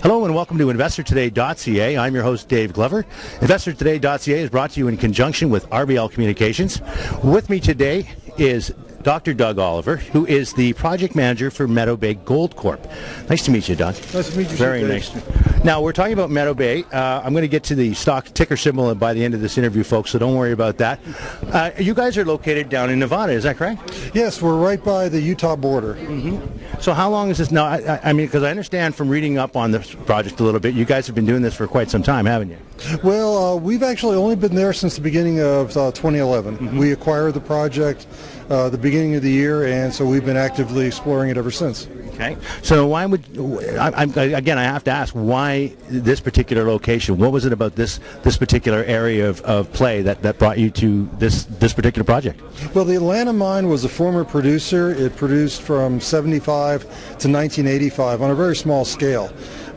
Hello and welcome to InvestorToday.ca. I'm your host, Dave Glover. InvestorToday.ca is brought to you in conjunction with RBL Communications. With me today is Dr. Doug Oliver, who is the project manager for Meadowbay Gold Corp. Nice to meet you, Doug. Nice to meet you. Very nice. Now, we're talking about Meadowbay. I'm going to get to the stock ticker symbol by the end of this interview, folks, so don't worry about that. You guys are located down in Nevada, is that correct? Yes, we're right by the Utah border. So how long is this now? I mean, because I understand from reading up on this project a little bit, you guys have been doing this for quite some time, haven't you? Well, we've actually only been there since the beginning of 2011. We acquired the project the beginning of the year, and so we've been actively exploring it ever since. Okay. So why would, again, I have to ask, why this particular location? What was it about this particular area of play that brought you to this particular project? Well, the Atlanta mine was a former producer. It produced from 75 to 1985 on a very small scale.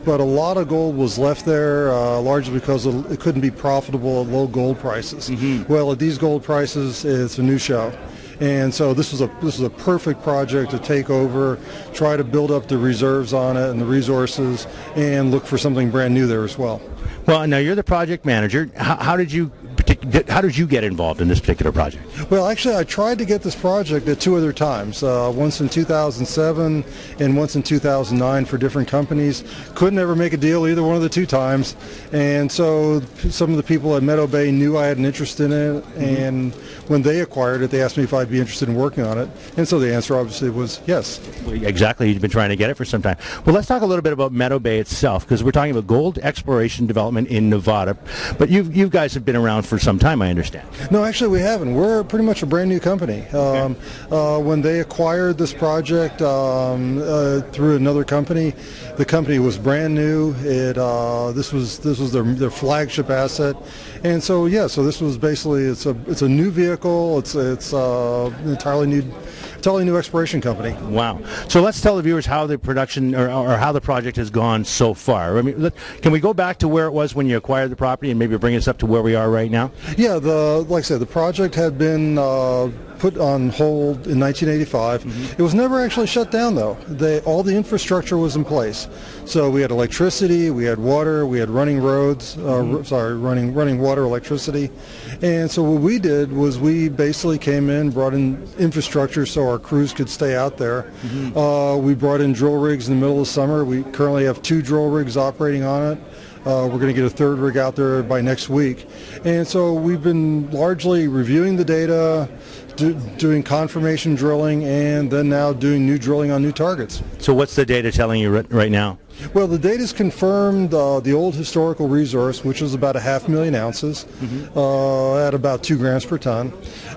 But a lot of gold was left there largely because it couldn't be profitable at low gold prices. Well, at these gold prices, it's a new show. And so this was a perfect project to take over, try to build up the reserves on it and the resources, and look for something brand new there as well. Well, now you're the project manager. How did you get involved in this particular project? Well, actually, I tried to get this project at two other times. Once in 2007 and once in 2009 for different companies. Couldn't ever make a deal either one of the two times. And so some of the people at Meadowbay knew I had an interest in it. And when they acquired it, they asked me if I'd be interested in working on it. And so the answer obviously was yes. Well, exactly. You've been trying to get it for some time. Well, let's talk a little bit about Meadowbay itself, because we're talking about gold exploration development in Nevada. But you guys have been around for some time, I understand. No, actually we haven't. We're pretty much a brand new company. When they acquired this project through another company, the company was brand new. This was their flagship asset, and so so this was basically it's a new vehicle. It's an entirely new exploration company. Wow. So let's tell the viewers how the production or how the project has gone so far. I mean, can we go back to where it was when you acquired the property and maybe bring us up to where we are right now? Yeah, like I said, the project had been put on hold in 1985. It was never actually shut down, though. All the infrastructure was in place. So we had electricity, we had water, we had running roads, running water, electricity. And so what we did was we basically came in, brought in infrastructure so our crews could stay out there. We brought in drill rigs in the middle of summer. We currently have 2 drill rigs operating on it. We're going to get a 3rd rig out there by next week. And so we've been largely reviewing the data, doing confirmation drilling, and then now doing new drilling on new targets. So what's the data telling you right now? Well, the data's confirmed the old historical resource, which was about 500,000 ounces at about 2 grams per ton.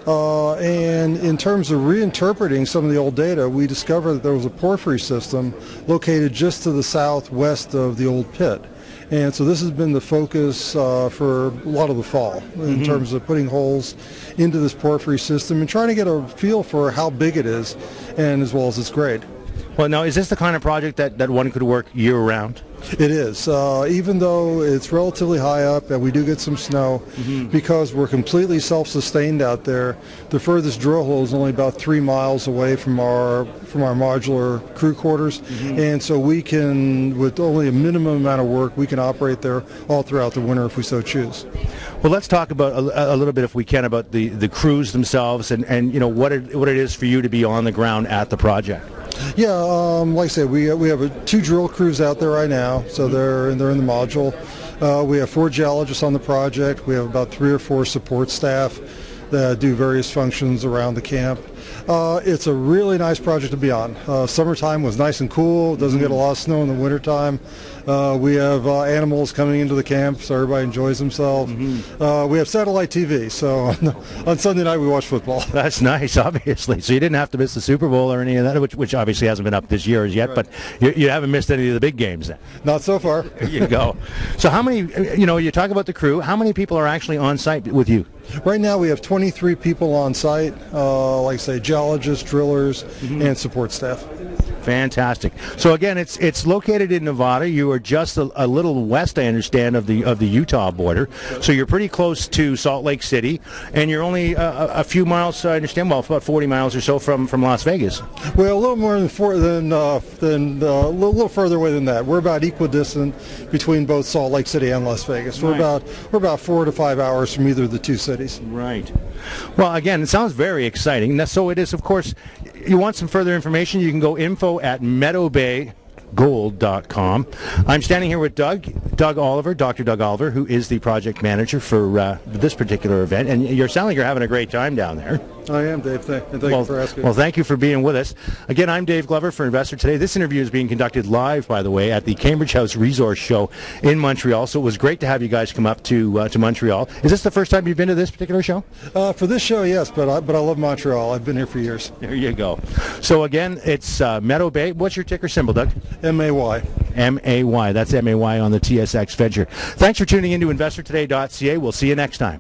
And in terms of reinterpreting some of the old data, we discovered that there was a porphyry system located just to the southwest of the old pit. And so this has been the focus for a lot of the fall in terms of putting holes into this porphyry system and trying to get a feel for how big it is and as well as its grade. Well, now, is this the kind of project that one could work year-round? It is. Even though it's relatively high up and we do get some snow, because we're completely self-sustained out there, the furthest drill hole is only about 3 miles away from our modular crew quarters, and so we can, with only a minimum amount of work, we can operate there all throughout the winter if we so choose. Well, let's talk about a little bit, if we can, about the crews themselves and what it is for you to be on the ground at the project. Yeah, like I said, we have 2 drill crews out there right now, so they're in the module. We have 4 geologists on the project. We have about 3 or 4 support staff that do various functions around the camp. It's a really nice project to be on. Summertime was nice and cool. It doesn't get a lot of snow in the wintertime. We have animals coming into the camp, so everybody enjoys themselves. We have satellite TV, so on Sunday night we watch football. That's nice, obviously. So you didn't have to miss the Super Bowl or any of that, which obviously hasn't been up this year as yet, right. But you haven't missed any of the big games then. Not so far. There you go. So how many, you talk about the crew, how many people are actually on site with you? Right now we have 23 people on site, like I say, geologists, drillers, and support staff. Fantastic. So again, it's located in Nevada. You are just a little west, I understand, of the Utah border. So you're pretty close to Salt Lake City, and you're only a few miles, I understand, well, about 40 miles or so from Las Vegas. Well, a little more than a little further away than that. We're about equidistant between both Salt Lake City and Las Vegas. We're about 4 to 5 hours from either of the two cities. Right. Well, again, it sounds very exciting. So it is, of course. You want some further information, you can go info@meadowbaygold.com. I'm standing here with Doug Oliver, Dr. Doug Oliver, who is the project manager for this particular event. And you're sounding like you're having a great time down there. I am, Dave. Thank you for asking. Well, thank you for being with us. Again, I'm Dave Glover for Investor Today. This interview is being conducted live, by the way, at the Cambridge House Resource Show in Montreal. So it was great to have you guys come up to Montreal. Is this the first time you've been to this particular show? For this show, yes, but I love Montreal. I've been here for years. There you go. So again, it's Meadowbay. What's your ticker symbol, Doug? MAY. MAY. That's MAY on the TSX Venture. Thanks for tuning in to InvestorToday.ca. We'll see you next time.